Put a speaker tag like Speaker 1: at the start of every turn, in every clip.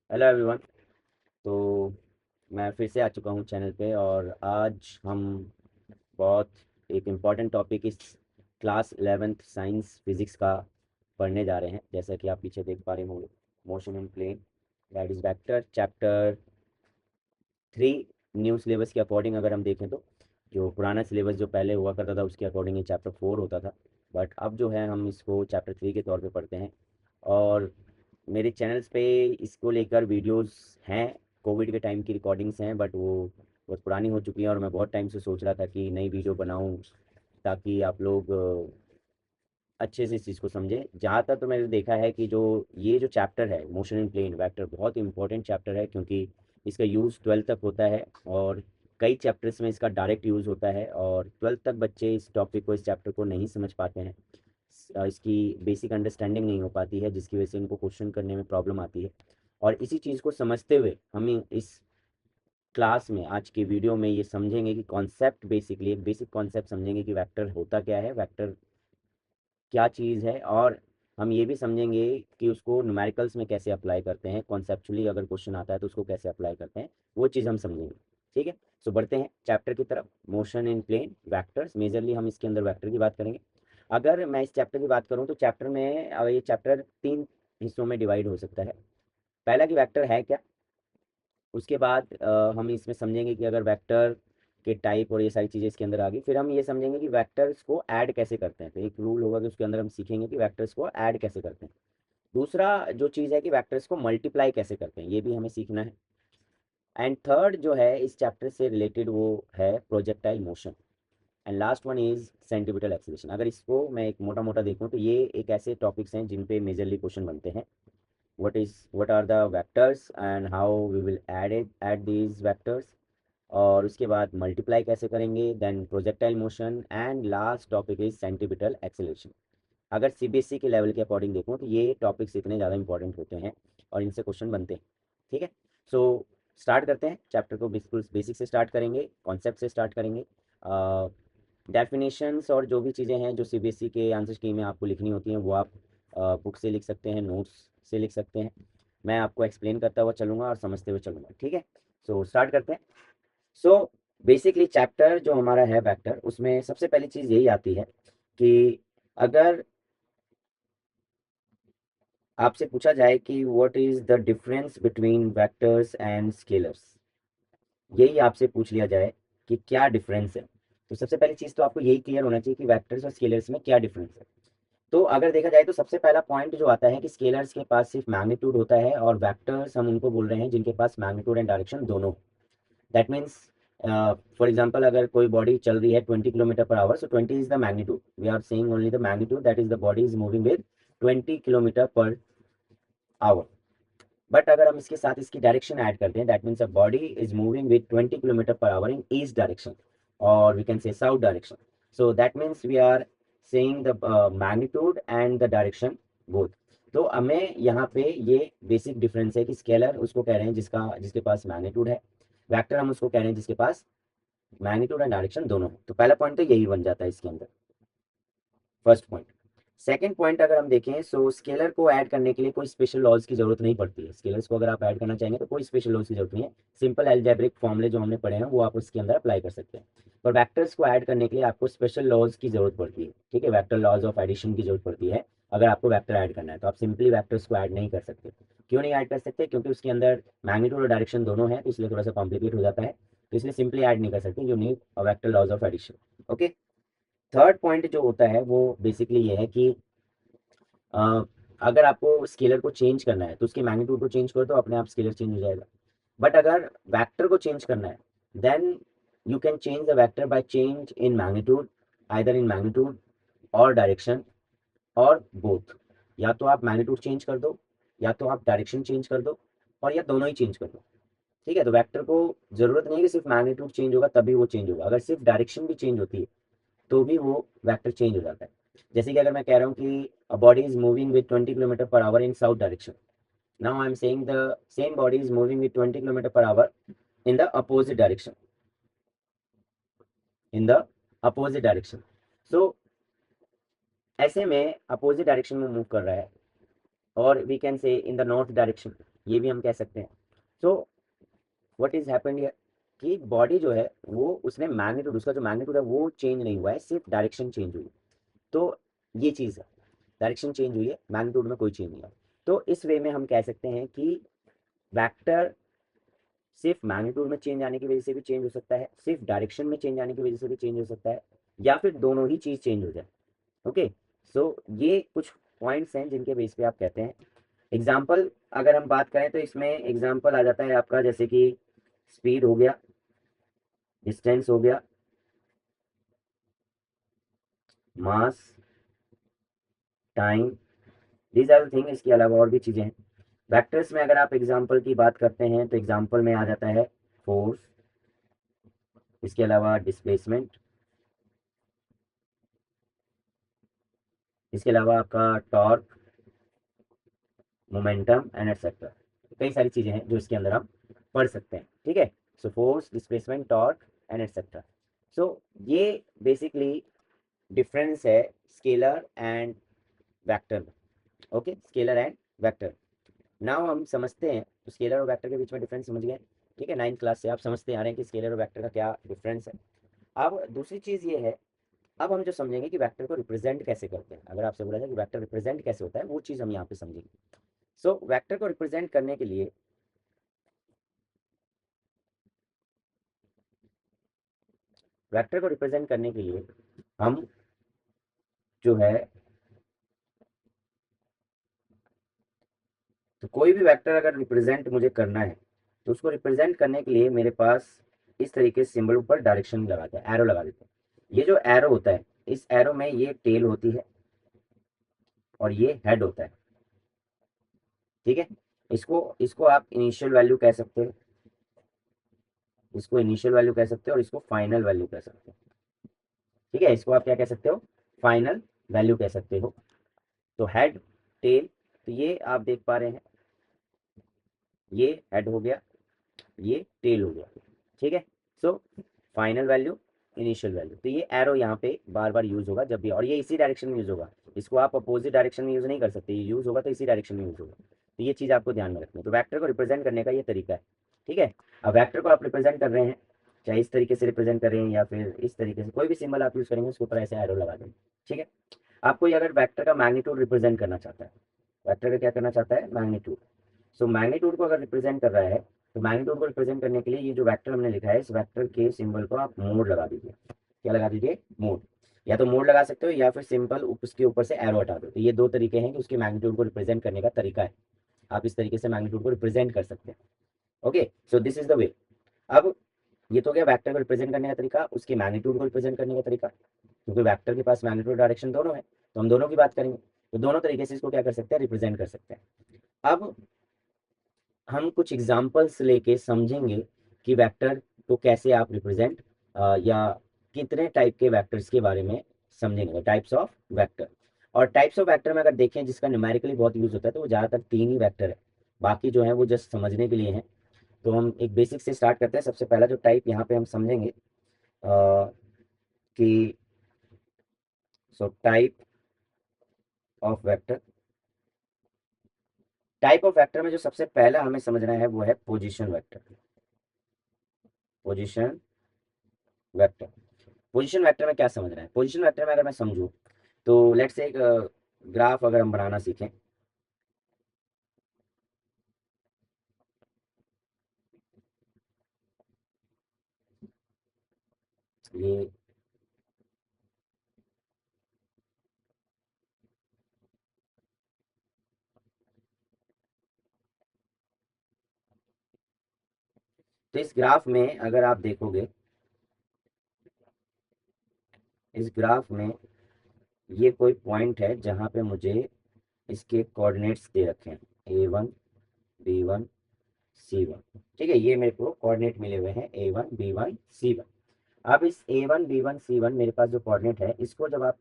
Speaker 1: Hello everyone. तो मैं फिर से आ चुका हूँ चैनल पे और आज हम बहुत एक इम्पॉर्टेंट टॉपिक इस क्लास 11th साइंस फिज़िक्स का पढ़ने जा रहे हैं। जैसा कि आप पीछे देख पा रहे होंगे, motion in plane, that is vector chapter 3। New syllabus के अकॉर्डिंग अगर हम देखें तो जो पुराना सिलेबस जो पहले हुआ करता था उसके अकॉर्डिंग ये चैप्टर 4 होता था, बट अब जो है हम इसको चैप्टर 3 के तौर पे पढ़ते हैं। और मेरे चैनल्स पे इसको लेकर वीडियोस हैं, कोविड के टाइम की रिकॉर्डिंग्स हैं, बट वो बहुत पुरानी हो चुकी हैं और मैं बहुत टाइम से सोच रहा था कि नई वीडियो बनाऊं ताकि आप लोग अच्छे से इस चीज़ को समझें। जहाँ तक तो मैंने देखा है कि जो ये जो चैप्टर है मोशन इन प्लेन वेक्टर बहुत इंपॉर्टेंट चैप्टर है, क्योंकि इसका यूज़ 12th तक होता है और कई चैप्टर्स में इसका डायरेक्ट यूज़ होता है और 12th तक बच्चे इस टॉपिक को, इस चैप्टर को नहीं समझ पाते हैं। इसकी बेसिक अंडरस्टैंडिंग नहीं हो पाती है, जिसकी वजह से इनको क्वेश्चन करने में प्रॉब्लम आती है। और इसी चीज़ को समझते हुए हमें इस क्लास में, आज की वीडियो में ये समझेंगे कि कॉन्सेप्ट, बेसिकली एक बेसिक कॉन्सेप्ट समझेंगे कि वेक्टर होता क्या है, वेक्टर क्या चीज़ है, और हम ये भी समझेंगे कि उसको न्यूमेरिकल्स में कैसे अप्लाई करते हैं, कॉन्सेप्चुअली अगर क्वेश्चन आता है तो उसको कैसे अप्लाई करते हैं, वो चीज़ हम समझेंगे। ठीक है, सो बढ़ते हैं चैप्टर की तरफ। Motion in plane vectors, majorly हम इसके अंदर वेक्टर की बात करेंगे। अगर मैं इस चैप्टर की बात करूँ तो चैप्टर में ये चैप्टर 3 हिस्सों में डिवाइड हो सकता है। पहला कि वेक्टर है क्या, उसके बाद हम इसमें समझेंगे कि अगर वेक्टर के टाइप और ये सारी चीज़ें इसके अंदर आ गई, फिर हम ये समझेंगे कि वेक्टर्स को ऐड कैसे करते हैं। तो एक रूल होगा कि उसके अंदर हम सीखेंगे कि वेक्टर्स को ऐड कैसे करते हैं। दूसरा जो चीज़ है कि वेक्टर्स को मल्टीप्लाई कैसे करते हैं, ये भी हमें सीखना है। एंड थर्ड जो है इस चैप्टर से रिलेटेड वो है projectile motion. And last one is centimetre acceleration. अगर इसको मैं एक मोटा मोटा देखूँ तो ये एक ऐसे टॉपिक्स हैं जिन पे मेजरली क्वेश्चन बनते हैं। what are the vectors and how we will add these vectors, और उसके बाद मल्टीप्लाई कैसे करेंगे, then projectile motion, and last topic is centripetal acceleration. अगर सीबीएसई के लेवल के अकॉर्डिंग देखूँ तो ये टॉपिक्स इतने ज़्यादा इंपॉर्टेंट होते हैं और इनसे क्वेश्चन बनते हैं। ठीक है, सो स्टार्ट करते हैं चैप्टर को। बिल्कुल बेसिक से स्टार्ट करेंगे, कॉन्सेप्ट से स्टार्ट करेंगे। डेफिनेशंस और जो भी चीज़ें हैं जो सीबीएसई के आंसर की में आपको लिखनी होती हैं वो आप बुक से लिख सकते हैं, नोट्स से लिख सकते हैं। मैं आपको एक्सप्लेन करता हुआ चलूँगा और समझते हुए चलूँगा। ठीक है, सो स्टार्ट करते हैं। सो बेसिकली चैप्टर जो हमारा है वेक्टर, उसमें सबसे पहली चीज़ यही आती है कि अगर आपसे पूछा जाए कि what is the difference between vectors and scalars, यही आपसे पूछ लिया जाए कि क्या डिफरेंस है, तो सबसे पहली चीज़ तो आपको यही क्लियर होना चाहिए कि वेक्टर्स और स्केलर्स में क्या डिफरेंस है। तो अगर देखा जाए तो सबसे पहला पॉइंट जो आता है कि स्केलर्स के पास सिर्फ मैग्नीट्यूड होता है और वेक्टर्स हम उनको बोल रहे हैं जिनके पास मैग्नीट्यूड एंड डायरेक्शन दोनों। दैट मीन्स फॉर एग्जाम्पल अगर कोई बॉडी चल रही है 20 kilometre per hour, so 20 is the magnitude, we are saying only the magnitude, that is the body is moving with 20 kilometre per hour. But अगर हम इसके साथ इसकी डायरेक्शन ऐड करते हैं, that means a body is moving with 20 kilometre per hour in east direction, और we can say south direction. So that means we are saying the magnitude and the direction both. तो हमें यहाँ पे ये basic difference है कि scalar उसको कह रहे हैं जिसके पास मैग्नीट्यूड है, वेक्टर हम उसको कह रहे हैं जिसके पास मैग्नीट्यूड एंड डायरेक्शन दोनों है। तो पहला पॉइंट तो यही बन जाता है इसके अंदर, फर्स्ट पॉइंट। सेकंड पॉइंट अगर हम देखें, सो स्केलर को ऐड करने के लिए कोई स्पेशल लॉज की जरूरत नहीं पड़ती है। स्केलर्स को अगर आप ऐड करना चाहेंगे तो कोई स्पेशल लॉज की जरूरत नहीं है, सिंपल एल्जेब्रिक फॉर्मूले जो हमने पढ़े हैं वो आप उसके अंदर अप्लाई कर सकते हैं। पर वेक्टर्स को ऐड करने के लिए आपको स्पेशल लॉज की जरूरत पड़ती है। ठीक है, वेक्टर लॉज ऑफ एडिशन की जरूरत पड़ती है। अगर आपको वेक्टर ऐड करना है तो आप सिंपली वेक्टर्स को ऐड नहीं कर सकते। क्यों नहीं ऐड कर सकते, क्योंकि उसके अंदर मैग्नीट्यूड और डायरेक्शन दोनों है, तो इसलिए थोड़ा सा कॉम्प्लिकेट हो जाता है, तो इसलिए सिंपली ऐड नहीं कर सकते, you need a vector laws of addition. Okay, third point जो होता है वो बेसिकली ये है कि अ, अगर आपको स्केलर को चेंज करना है तो उसके मैग्नीट्यूड को चेंज करो तो अपने आप स्केलर चेंज हो जाएगा। बट अगर वेक्टर को चेंज करना है, then you can change the vector by change in magnitude, either in magnitude or direction or both. या तो आप मैग्नीट्यूड चेंज कर दो, या तो आप डायरेक्शन चेंज कर दो, और या दोनों ही चेंज कर दो। ठीक है, तो वेक्टर को जरूरत नहीं है कि सिर्फ मैग्नीट्यूड चेंज होगा तभी वो चेंज होगा, अगर सिर्फ डायरेक्शन भी चेंज होती है तो भी वो वेक्टर चेंज हो जाता है। जैसे कि अगर मैं कह रहा हूँ कि a body is moving with 20 kilometre per hour in south direction, now I am saying the same body is moving with 20 kilometre per hour in the opposite direction, in the opposite direction. So ऐसे में opposite direction में move कर रहा है, और we can से in the north direction, ये भी हम कह सकते हैं। So what is happened here कि बॉडी जो है वो उसने मैग्नीट्यूड, उसका जो मैग्नीट्यूड है वो चेंज नहीं हुआ है, सिर्फ डायरेक्शन चेंज हुई है। तो ये चीज़ है, डायरेक्शन चेंज हुई है, मैग्नीट्यूड में कोई चेंज नहीं है। तो इस वे में हम कह सकते हैं कि वेक्टर सिर्फ मैग्नीट्यूड में चेंज आने की वजह से भी चेंज हो सकता है, सिर्फ डायरेक्शन में चेंज आने की वजह से भी चेंज हो सकता है, या फिर दोनों ही चीज़ चेंज हो जाए। ओके, सो ये कुछ पॉइंट्स हैं जिनके बेस पे आप कहते हैं। एग्जाम्पल अगर हम बात करें तो इसमें एग्जाम्पल आ जाता है आपका, जैसे कि स्पीड हो गया, डिस्टेंस हो गया, mass, time, these are the thing. इसके अलावा और भी चीज़ें हैं। वेक्टर्स में अगर आप एग्जाम्पल की बात करते हैं तो एग्जाम्पल में आ जाता है फोर्स, इसके अलावा डिस्प्लेसमेंट, इसके अलावा आपका टॉर्क, मोमेंटम एंड एटसेट्रा। कई सारी चीज़ें हैं जो इसके अंदर हम पढ़ सकते हैं। ठीक है, so force, displacement, torque and etcetera. So ये बेसिकली डिफरेंस है स्केलर एंड वेक्टर में। Okay, scalar and vector. Now हम समझते हैं, तो स्केलर और वेक्टर के बीच में डिफरेंस समझ गए। ठीक है, 9th क्लास से आप समझते आ रहे हैं कि स्केलर और वेक्टर का क्या डिफरेंस है। अब दूसरी चीज़ ये है, अब हम जो समझेंगे कि वेक्टर को रिप्रेजेंट कैसे करते हैं। अगर आपसे बोला जाए कि वेक्टर रिप्रेजेंट कैसे होता है, वो चीज़ हम यहाँ पे समझेंगे। सो वेक्टर को रिप्रेजेंट करने के लिए, वेक्टर को रिप्रेजेंट करने के लिए हम जो है, तो कोई भी वेक्टर अगर रिप्रेजेंट मुझे करना है तो उसको रिप्रेजेंट करने के लिए मेरे पास इस तरीके से सिंबल ऊपर डायरेक्शन लगाते हैं, एरो लगा देते हैं। ये जो एरो होता है, इस एरो में ये टेल होती है और ये हेड होता है। ठीक है, इसको इसको आप इनिशियल वैल्यू कह सकते हो, इसको इनिशियल वैल्यू कह सकते हो और इसको फाइनल वैल्यू कह सकते हो। ठीक है, इसको आप क्या कह सकते हो, फाइनल वैल्यू कह सकते हो। तो हेड, टेल, तो ये आप देख पा रहे हैं, ये हेड हो गया, ये टेल हो गया। ठीक है, so final value, initial value. तो ये एरो यहाँ पे बार बार यूज होगा जब भी, और ये इसी डायरेक्शन में यूज होगा। इसको आप अपोजिट डायरेक्शन में यूज नहीं कर सकते, ये यूज होगा तो इसी डायरेक्शन में यूज होगा। तो ये चीज़ आपको ध्यान में रखनी है। तो वैक्टर को रिप्रेजेंट करने का ये तरीका है। ठीक है, अब वैक्टर को आप रिप्रेजेंट कर रहे हैं, चाहे इस तरीके से रिप्रेजेंट कर रहे हैं या फिर इस तरीके से, कोई भी सिंबल आप यूज करेंगे उसके ऊपर ऐसे एरो लगा देंगे। ठीक है, आपको ये अगर वैक्टर का मैग्नीट्यूड रिप्रेजेंट करना चाहता है, वैक्टर का क्या करना चाहता है, मैग्नीट्यूड। सो मैग्नीट्यूड को अगर रिप्रेजेंट कर रहा है, तो मैग्नीट्यूड को रिप्रेजेंट करने के लिए ये जो वेक्टर हमने लिखा है, इस वेक्टर के सिंबल को आप मोड लगा दीजिए। क्या लगा दीजिए, मोड। या तो मोड लगा सकते हो या फिर सिंपल उसके ऊपर से एरो हटा दो। तो ये दो तरीके हैं कि उसके मैग्नीट्यूड को रिप्रेजेंट करने का तरीका है। आप इस तरीके से मैग्नीट्यूड को रिप्रेजेंट कर सकते हैं। Okay, so this is the way. अब ये तो गया वेक्टर को रिप्रेजेंट करने का तरीका, उसके मैग्नीट्यूड को रिप्रेजेंट करने का तरीका। क्योंकि वेक्टर के पास मैग्नीट्यूड डायरेक्शन दोनों है, तो हम दोनों की बात करेंगे। तो दोनों तरीके से इसको क्या कर सकते हैं, रिप्रेजेंट कर सकते हैं। अब हम कुछ एग्जाम्पल्स लेके समझेंगे कि वेक्टर को कैसे आप रिप्रेजेंट, या कितने टाइप के वेक्टर्स के बारे में समझेंगे, टाइप्स ऑफ वेक्टर। और टाइप्स ऑफ वेक्टर में अगर देखें जिसका न्यूमेरिकली बहुत यूज होता है, तो वो ज़्यादातर 3 ही वेक्टर है। बाकी जो है वो जस्ट समझने के लिए हैं। तो हम एक बेसिक से स्टार्ट करते हैं। सबसे पहला जो टाइप यहाँ पे हम समझेंगे, कि so type of vector, type of vector में जो सबसे पहला हमें समझना है वो है position vector. Position vector, position vector में क्या समझना है, पोजीशन वेक्टर में अगर मैं समझूं तो लेट्स से एक ग्राफ अगर हम बनाना सीखें, ये तो इस ग्राफ में अगर आप देखोगे, इस ग्राफ में ये कोई पॉइंट है जहां पे मुझे इसके कोऑर्डिनेट्स दे रखे हैं, A1 B1 C1। ठीक है, ये मेरे को कोऑर्डिनेट मिले हुए हैं A1 B1 C1। अब इस A1 B1 C1 मेरे पास जो कोऑर्डिनेट है, इसको जब आप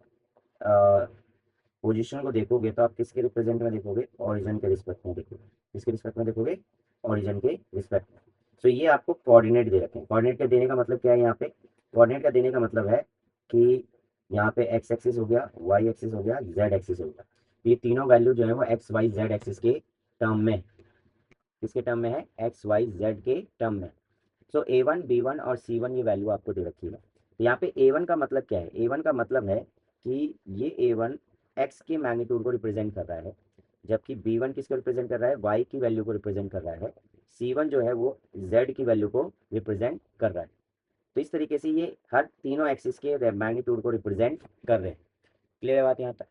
Speaker 1: पोजीशन को देखोगे तो आप किसके रिप्रेजेंट में देखोगे, ओरिजिन के रिस्पेक्ट में देखोगे। किसके रिस्पेक्ट में देखोगे, ओरिजिन के रिस्पेक्ट में। तो ये आपको कोऑर्डिनेट दे रखे हैं। कोऑर्डिनेट का देने का मतलब क्या है, यहाँ पे कोऑर्डिनेट का देने का मतलब है कि यहाँ पे एक्स एक्सिस हो गया, वाई एक्सिस हो गया, जेड एक्सिस हो गया। ये तीनों वैल्यू जो है वो एक्स वाई जेड एक्सिस के टर्म में, किसके टर्म में है, एक्स वाई जेड के टर्म में। सो A1 B1 और C1 ये वैल्यू आपको दे रखी है। तो यहाँ पे A1 का मतलब क्या है, A1 का मतलब है कि ये A1 x के मैग्नीट्यूड को रिप्रेजेंट कर रहा है, जबकि B1 किसको रिप्रेजेंट कर रहा है, y की वैल्यू को रिप्रेजेंट कर रहा है, C1 जो है वो z की वैल्यू को रिप्रेजेंट कर रहा है। तो इस तरीके से ये हर तीनों एक्सिस के मैग्नीट्यूड को रिप्रेजेंट कर रहे हैं। क्लियर है बात यहाँ तक।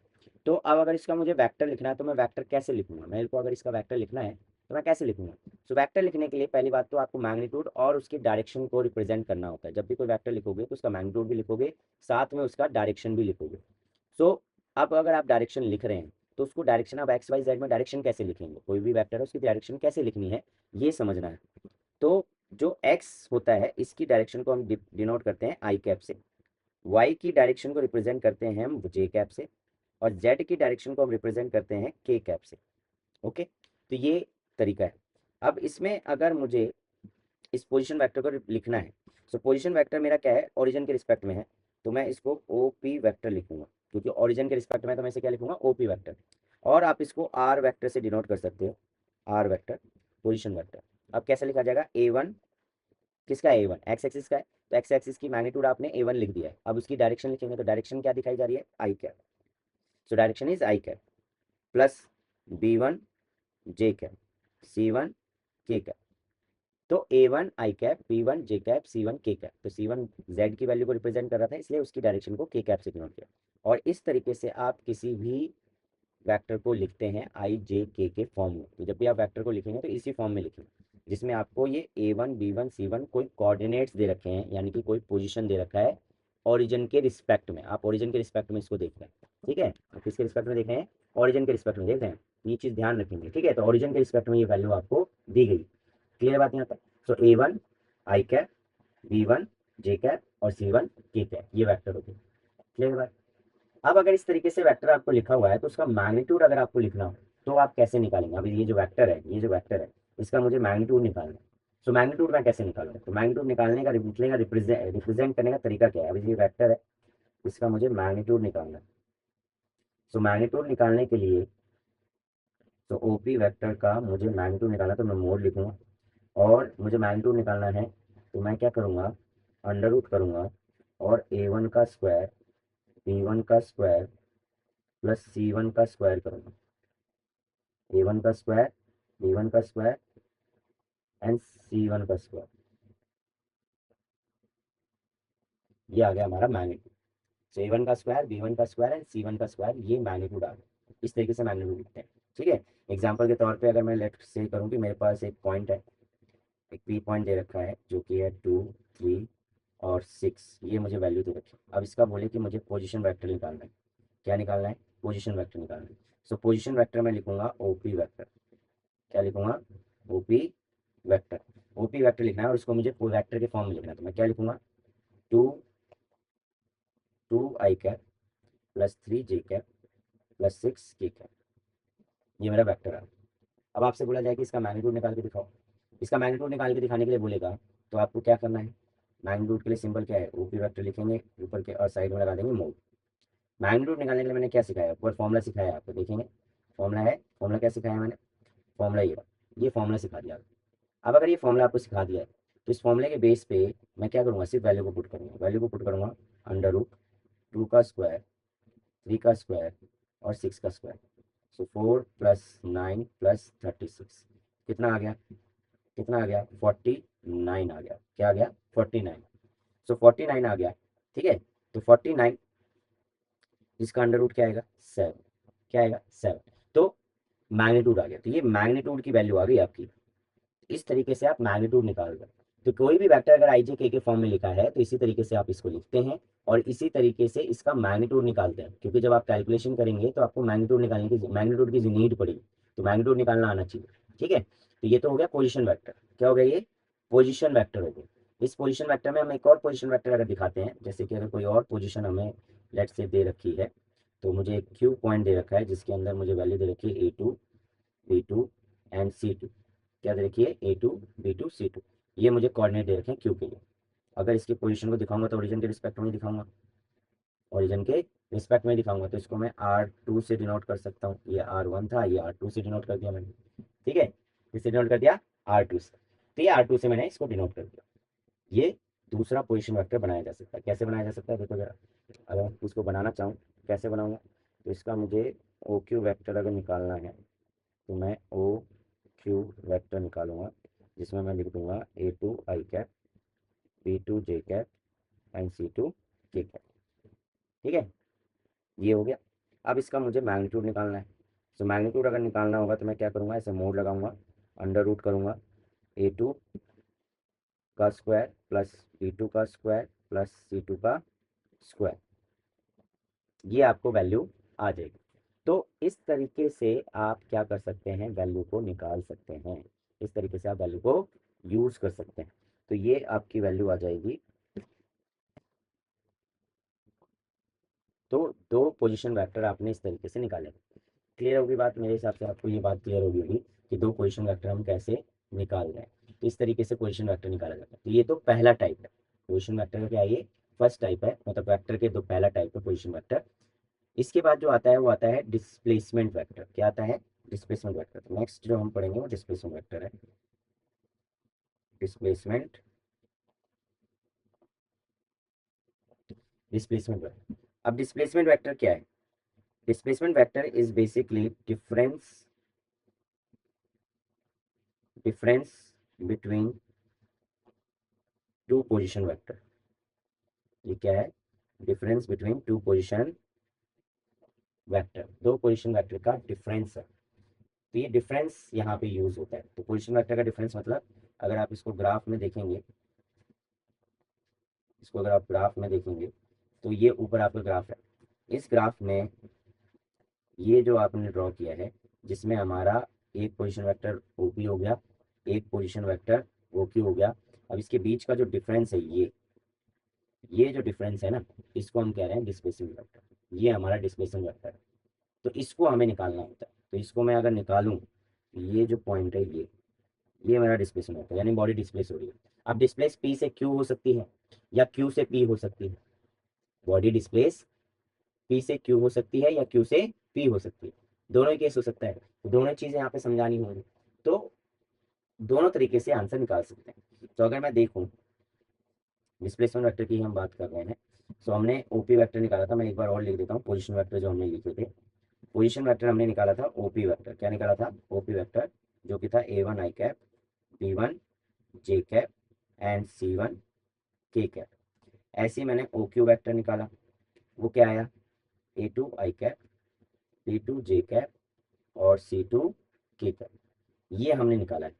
Speaker 1: तो अब अगर इसका मुझे वेक्टर लिखना है तो मैं वेक्टर कैसे लिखूंगा, मेरे को अगर इसका वेक्टर लिखना है तो मैं कैसे लिखूंगा। सो वेक्टर लिखने के लिए पहली बात तो आपको मैग्नीट्यूड और उसकी डायरेक्शन को रिप्रेजेंट करना होता है। जब भी कोई वेक्टर लिखोगे तो उसका मैग्नीट्यूड भी लिखोगे, साथ में उसका डायरेक्शन भी लिखोगे। सो अब अगर आप डायरेक्शन लिख रहे हैं तो उसको डायरेक्शन आप एक्स वाई जेड में डायरेक्शन कैसे लिखेंगे, कोई भी वेक्टर है उसकी डायरेक्शन कैसे लिखनी है ये समझना है। तो जो एक्स होता है इसकी डायरेक्शन को हम डिनोट करते हैं आई कैप से, वाई की डायरेक्शन को रिप्रेजेंट करते हैं हम जे कैप से, और जेड की डायरेक्शन को हम रिप्रेजेंट करते हैं के कैप से। ओके, तो ये तरीका है। अब इसमें अगर मुझे इस पोजीशन वेक्टर को लिखना है, सो पोजीशन वेक्टर मेरा क्या है, ओरिजिन के रिस्पेक्ट में है, तो मैं इसको ओ पी वैक्टर लिखूंगा, क्योंकि ओरिजिन के रिस्पेक्ट में, तो मैं इसे क्या लिखूंगा, ओ पी वैक्टर। और आप इसको आर वैक्टर से डिनोट कर सकते हो, आर वैक्टर पोजिशन वैक्टर। अब कैसे लिखा जाएगा, A1 किसका है, A1 एक्स एक्सिस का है, तो एक्स एक्सिस की मैग्नीट्यूड आपने A1 लिख दिया है। अब उसकी डायरेक्शन लिखेंगे तो डायरेक्शन क्या दिखाई जा रही है, i cap. So direction is i cap plus B1 j cap C1 k cap. तो A1 आई cap, B1 j cap, C1 k cap. तो C1 Z की वैल्यू को रिप्रेजेंट कर रहा था, इसलिए उसकी डायरेक्शन को के कैप से डिनोट किया। और इस तरीके से आप किसी भी वेक्टर को लिखते हैं आई जे के फॉर्म में। तो जब भी आप वेक्टर को लिखेंगे तो इसी फॉर्म में लिखेंगे, जिसमें आपको ये A1 B1 C1 कोई कोऑर्डिनेट्स दे रखे हैं, यानी कि कोई पोजीशन दे रखा है ओरिजिन के रिस्पेक्ट में। आप ओरिजिन के रिस्पेक्ट में इसको देख रहे हैं, ठीक है, आप किसके रिस्पेक्ट में देख रहे हैं, ओरिजिन के रिस्पेक्ट में देख रहे हैं। ये चीज़ ध्यान रखेंगे, ठीक है। तो ओरिजिन के रिस्पेक्ट में ये वैल्यू आपको दी गई। क्लियर बात यहाँ तक। सो A1 आई कैप, B1 जे कैप और C1 के कैप, ये वेक्टर हो गए। क्लियर बात। अब अगर इस तरीके से वेक्टर आपको लिखा हुआ है तो उसका मैग्नीट्यूड अगर आपको लिखना हो तो आप कैसे निकालेंगे। अभी ये जो वेक्टर है, ये जो वेक्टर है, इसका मुझे मैग्नीट्यूड निकालना है। सो मैग्नीट्यूड मैं कैसे निकालूंगा, तो मैग्नीट्यूड निकालने का निकलेगा रिप्रेजेंट करने का तरीका क्या है। अभी ये वेक्टर है, इसका मुझे मैग्नीट्यूड निकालना है। सो मैग्नीट्यूड निकालने के लिए, तो ओपी वेक्टर का मुझे मैग्नीट्यूड निकालना है, तो मैं मोड लिखूंगा। और मुझे मैग्नीट्यूड निकालना है तो मैं क्या करूँगा, अंडर रूट करूँगा, और A1 का स्क्वायर, B1 का स्क्वायर प्लस C1 का स्क्वायर करूँगा। A1 का स्क्वायर, B1 का स्क्वायर एंड C1 का स्क्वायर, ये आ गया हमारा मैग्नीट्यूड। सो A1 का स्क्वायर, B1 का स्क्वायर एंड C1 का स्क्वायर, ये मैग्नीट्यूड आ गया। इस तरीके से मैग्नीट्यूड लिखते हैं, ठीक है। एग्जाम्पल के तौर पे अगर मैं लेट से करूँ कि मेरे पास एक पॉइंट है, एक पी पॉइंट दे रखा है जो कि है 2 3 और 6, ये मुझे वैल्यू दे रखी है। अब इसका बोले कि मुझे पोजीशन वेक्टर निकालना है। क्या निकालना है, पोजीशन वेक्टर निकालना है। सो पोजीशन वेक्टर मैं लिखूंगा ओपी वेक्टर। क्या लिखूंगा, ओपी वेक्टर। ओपी वेक्टर लिखना है और उसको मुझे वेक्टर के फॉर्म में लिखना है, तो मैं क्या लिखूंगा, two two i cap plus 3 j cap plus 6 k cap, ये मेरा वेक्टर है। अब आपसे बोला जाए कि इसका मैग्नीट्यूड निकाल के दिखाओ। इसका मैग्नीट्यूड निकाल के दिखाने के लिए बोलेगा तो आपको क्या करना है, मैग्नीट्यूड के लिए सिंबल क्या है, ओपी वेक्टर लिखेंगे, ऊपर के और साइड में लगा देंगे मोड। मैग्नीट्यूड निकालने के लिए मैंने क्या सिखाया, ऊपर फॉर्मूला सिखाया आपको, देखेंगे फॉर्मूला है, फॉर्मूला क्या सिखाया मैंने, फॉर्मूला ये फॉर्मूला सिखा दिया। अब अगर ये फॉर्मूला आपको सिखा दिया है तो इस फॉर्मूले के बेस पे मैं क्या करूँगा, सिर्फ वैल्यू को पुट करूँगा, वैल्यू को पुट करूँगा, अंडर रूट 2 का स्क्वायर, 3 का स्क्वायर और 6 का स्क्वायर। सो 4 प्लस 9 प्लस 36, कितना आ गया, कितना आ गया, 49 आ गया। क्या आ गया, 49। सो 49 आ गया, ठीक है। तो 49, जिसका अंडर रूट क्या आएगा, 7, क्या आएगा, 7। तो मैग्नीट्यूड आ गया। तो ये मैग्नीट्यूड की वैल्यू आ गई आपकी। इस तरीके से आप मैग्नीट्यूड निकाल रहे हो। तो कोई भी वेक्टर अगर आई जे के फॉर्म में लिखा है तो इसी तरीके से आप इसको लिखते हैं और इसी तरीके से इसका मैग्नीट्यूड निकालते हैं, क्योंकि जब आप कैलकुलेशन करेंगे तो आपको मैग्नीट्यूड निकालने की, मैग्नीट्यूड की नीड पड़ेगी, तो मैग्नीट्यूड निकालना आना चाहिए, ठीक है। तो ये तो हो गया पोजिशन वैक्टर। क्या हो गया, ये पोजिशन वैक्टर हो गया। इस पोजिशन वैक्टर में हम एक और पोजिशन वैक्टर अगर दिखाते हैं, जैसे कि अगर कोई और पोजिशन हमें लेट से दे रखी है, तो मुझे एक क्यू पॉइंट दे रखा है जिसके अंदर मुझे वैल्यू दे रखी है A2 B2 एंड C2। क्या दे रखी है, A2 B2 C2, ये मुझे कोऑर्डिनेट दे रखे हैं क्यू के लिए। अगर इसकी पोजीशन को दिखाऊंगा तो ओरिजिन के रिस्पेक्ट में दिखाऊंगा, ओरिजिन के रिस्पेक्ट में दिखाऊंगा, तो इसको मैं R2 से डिनोट कर सकता हूँ। ये R1 था, ये R2 से डिनोट कर दिया मैंने, ठीक है। किससे डिनोट कर दिया, R2 से। तो ये R2 से मैंने इसको डिनोट कर दिया। ये दूसरा पोजीशन वेक्टर बनाया जा सकता है। कैसे बनाया जा सकता है देखो जरा, अगर इसको बनाना चाहूँ कैसे बनाऊंगा, तो इसका मुझे ओ क्यू वेक्टर अगर निकालना है तो मैं ओ क्यू वेक्टर निकालूंगा, जिसमें मैं लिख दूंगा A2 i cap, B2 j cap and C2 k cap. ठीक है, ये हो गया। अब इसका मुझे मैग्नीट्यूड निकालना है। तो मैग्नीट्यूड अगर निकालना होगा तो मैं क्या करूँगा, ऐसे मोड लगाऊंगा, अंडर रूट करूँगा A2 का स्क्वायर प्लस B2 का स्क्वायर प्लस C2 का स्क्वायर, ये आपको वैल्यू आ जाएगी। तो इस तरीके से आप क्या कर सकते हैं, वैल्यू को निकाल सकते हैं। इस तरीके से आप वैल्यू को यूज कर सकते हैं। तो ये आपकी वैल्यू आ जाएगी। तो दो पोजीशन वेक्टर आपने इस तरीके से निकाले। क्लियर होगी बात, मेरे हिसाब से आपको ये बात क्लियर होगी होगी कि दो पोजीशन वेक्टर हम कैसे निकाल रहे हैं। तो इस तरीके से पोजीशन वेक्टर निकाला जाता है। तो ये तो पहला टाइप है पोजीशन वेक्टर का, क्या है, ये फर्स्ट टाइप है, मतलब वेक्टर के दो पहला टाइप है पोजीशन वेक्टर। इसके बाद जो आता है वो आता है डिस्प्लेसमेंट वेक्टर। क्या आता है, डिस्प्लेसमेंट वेक्टर। नेक्स्ट जो हम पढ़ेंगे वो डिस्प्लेसमेंट वेक्टर है। Displacement displacement vector. अब डिस्प्लेसमेंट वेक्टर क्या है, displacement vector is basically difference between two position vector. ये क्या है, difference between two position vector, दो पोजीशन वेक्टर का डिफरेंस है। तो ये डिफरेंस यहाँ पे यूज होता है। तो पोजीशन वेक्टर का डिफरेंस मतलब, अगर आप इसको ग्राफ में देखेंगे, इसको अगर आप ग्राफ में देखेंगे तो ये ऊपर आपका ग्राफ है। इस ग्राफ में ये जो आपने ड्रॉ किया है, जिसमें हमारा एक पोजीशन वेक्टर ओपी हो गया, एक पोजीशन वेक्टर ओक्यू हो गया। अब इसके बीच का जो डिफरेंस है, ये जो डिफरेंस है ना, इसको हम कह रहे हैं डिस्प्लेसमेंट वेक्टर। ये हमारा डिस्प्लेसमेंट वेक्टर है। तो इसको हमें निकालना होता है। तो इसको मैं अगर निकालूं, ये जो पॉइंट है, ये मेरा डिस्प्लेसमेंट वेक्टर, यानी बॉडी डिस्प्लेस हो रही है। अब डिस्प्लेस पी से क्यू हो सकती है या क्यू से पी हो सकती है। बॉडी डिस्प्लेस पी से क्यू हो सकती है या क्यू से पी हो सकती है। दोनों ही केस हो सकता है। तो दोनों चीजें यहाँ पे समझानी होंगी। तो दोनों तरीके से आंसर निकाल सकते हैं। तो अगर मैं देखूं, डिस्प्लेसमेंट वेक्टर की हम बात कर रहे हैं, तो हमने ओपी वेक्टर निकाला था। मैं एक बार और लिख देता हूँ पोजीशन वेक्टर जो हमने लिखे थे। पोजीशन वेक्टर हमने निकाला था ओपी वेक्टर। क्या निकाला था, ओपी वेक्टर, जो कि था A1 i cap, B1 j cap and C1 k cap. ऐसे ही मैंने ओ क्यू वेक्टर निकाला, वो क्या आया, A2 i cap, B2 j cap और C2 k कैप। ये हमने निकाला है।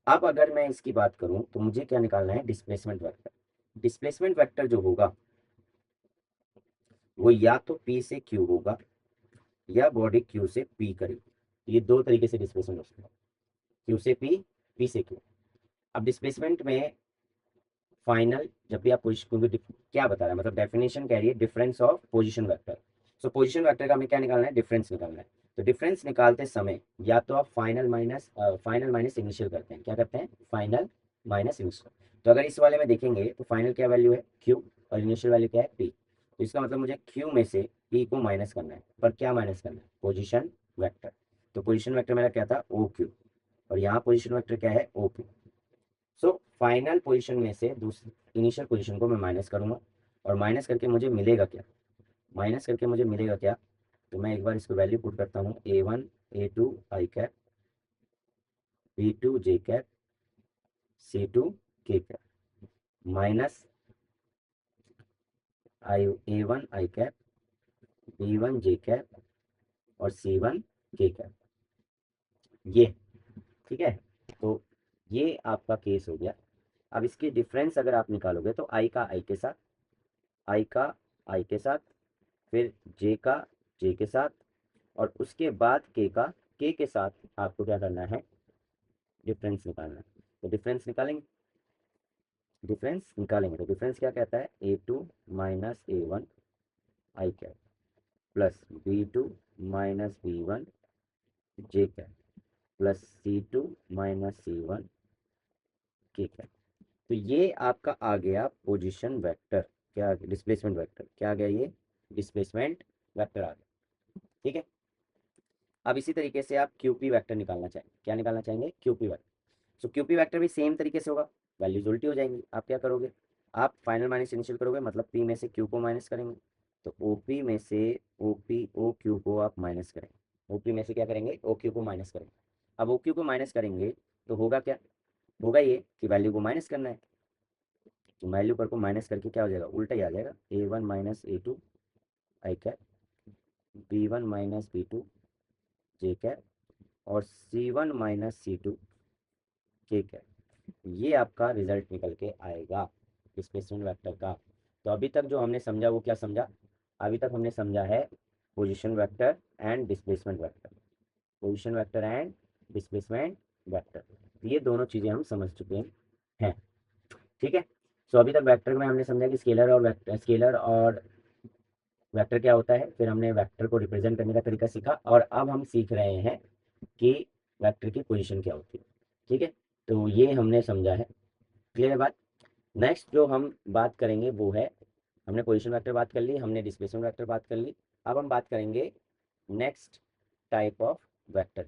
Speaker 1: अब अगर मैं इसकी बात करूं तो मुझे क्या निकालना है, डिस्प्लेसमेंट वेक्टर। डिस्प्लेसमेंट वेक्टर जो होगा वो या तो P से Q होगा या बॉडी Q से P करेगी। ये दो तरीके से डिस्प्लेसमेंट हो सकता है, Q से P, P से Q। अब डिस्प्लेसमेंट में फाइनल, जब भी आप पोजिशन, क्या बता रहा है, मतलब डेफिनेशन कह रही है difference of position vector. So position vector का हमें क्या निकालना है, डिफरेंस निकालना है। तो डिफरेंस निकालते समय या तो आप फाइनल माइनस इनिशियल करते हैं। क्या करते हैं, फाइनल माइनस इनिशियल। तो अगर इस वाले में देखेंगे तो फाइनल क्या वैल्यू है, क्यू, और इनिशियल वैल्यू क्या है, पी। तो इसका मतलब मुझे क्यू में से पी को माइनस करना है। पर क्या माइनस करना है, पोजिशन वेक्टर। तो पोजिशन वेक्टर मेरा क्या था, ओ क्यू, और यहाँ पोजिशन वेक्टर क्या है, O P. So final position में से दूसरी इनिशियल पोजीशन को मैं माइनस करूंगा, और माइनस करके मुझे मिलेगा क्या, माइनस करके मुझे मिलेगा क्या। तो मैं एक बार इसको वैल्यू पुट करता हूँ, A1 A2 i cap, B2 j cap, C2 k cap, minus A1 i cap, B1 j cap और C1 k कैप। ये ठीक है। तो ये आपका केस हो गया। अब इसकी डिफरेंस अगर आप निकालोगे तो आई का आई के साथ, आई का आई के साथ, फिर जे का जे के साथ, और उसके बाद के का के साथ आपको क्या करना है, डिफरेंस निकालना है। तो डिफरेंस निकालेंगे तो डिफरेंस क्या कहता है, A2 - A1 i cap plus B2 - B1 j cap plus C2 - C1 k cap. तो ये आपका आ गया पोजीशन वेक्टर, क्या डिस्प्लेसमेंट वेक्टर, क्या आ गया, ये डिस्प्लेसमेंट वेक्टर आ गया। ठीक है। अब इसी तरीके से आप क्यूपी वेक्टर निकालना चाहेंगे, क्या निकालना चाहेंगे, क्यूपी वेक्टर। सो क्यूपी वेक्टर भी सेम तरीके से होगा, वैल्यूज उल्टी हो जाएंगी। आप क्या करोगे, आप फाइनल माइनस इनिशियल करोगे, मतलब पी में से क्यू को माइनस करेंगे, तो ओपी में से ओपी ओ क्यू को आप माइनस करेंगे, ओपी में से क्या करेंगे, ओ क्यू को माइनस करेंगे। अब ओ क्यू को माइनस करेंगे तो होगा क्या, होगा ये कि वैल्यू को माइनस करना है, तो वैल्यू पर को माइनस करके क्या हो जाएगा, उल्टा ही आ जाएगा, a one minus a two i cap, b one minus b two j cap, और c one minus c two k cap. ये आपका रिजल्ट निकल के आएगा डिस्प्लेसमेंट वेक्टर का। तो अभी तक जो हमने समझा वो क्या समझा, अभी तक हमने समझा है position vector and displacement vector, position vector and displacement vector, ये दोनों चीज़ें हम समझ चुके हैं। ठीक है। सो अभी तक वेक्टर में हमने समझा कि स्केलर और वेक्टर, स्केलर और वेक्टर क्या होता है, फिर हमने वेक्टर को रिप्रेजेंट करने का तरीका सीखा, और अब हम सीख रहे हैं कि वेक्टर की पोजीशन क्या होती है। ठीक है, तो ये हमने समझा है, क्लियर है बात। नेक्स्ट जो हम बात करेंगे वो है, हमने पोजीशन वेक्टर बात कर ली, हमने डिस्प्लेसमेंट वेक्टर बात कर ली, अब हम बात करेंगे नेक्स्ट टाइप ऑफ वेक्टर।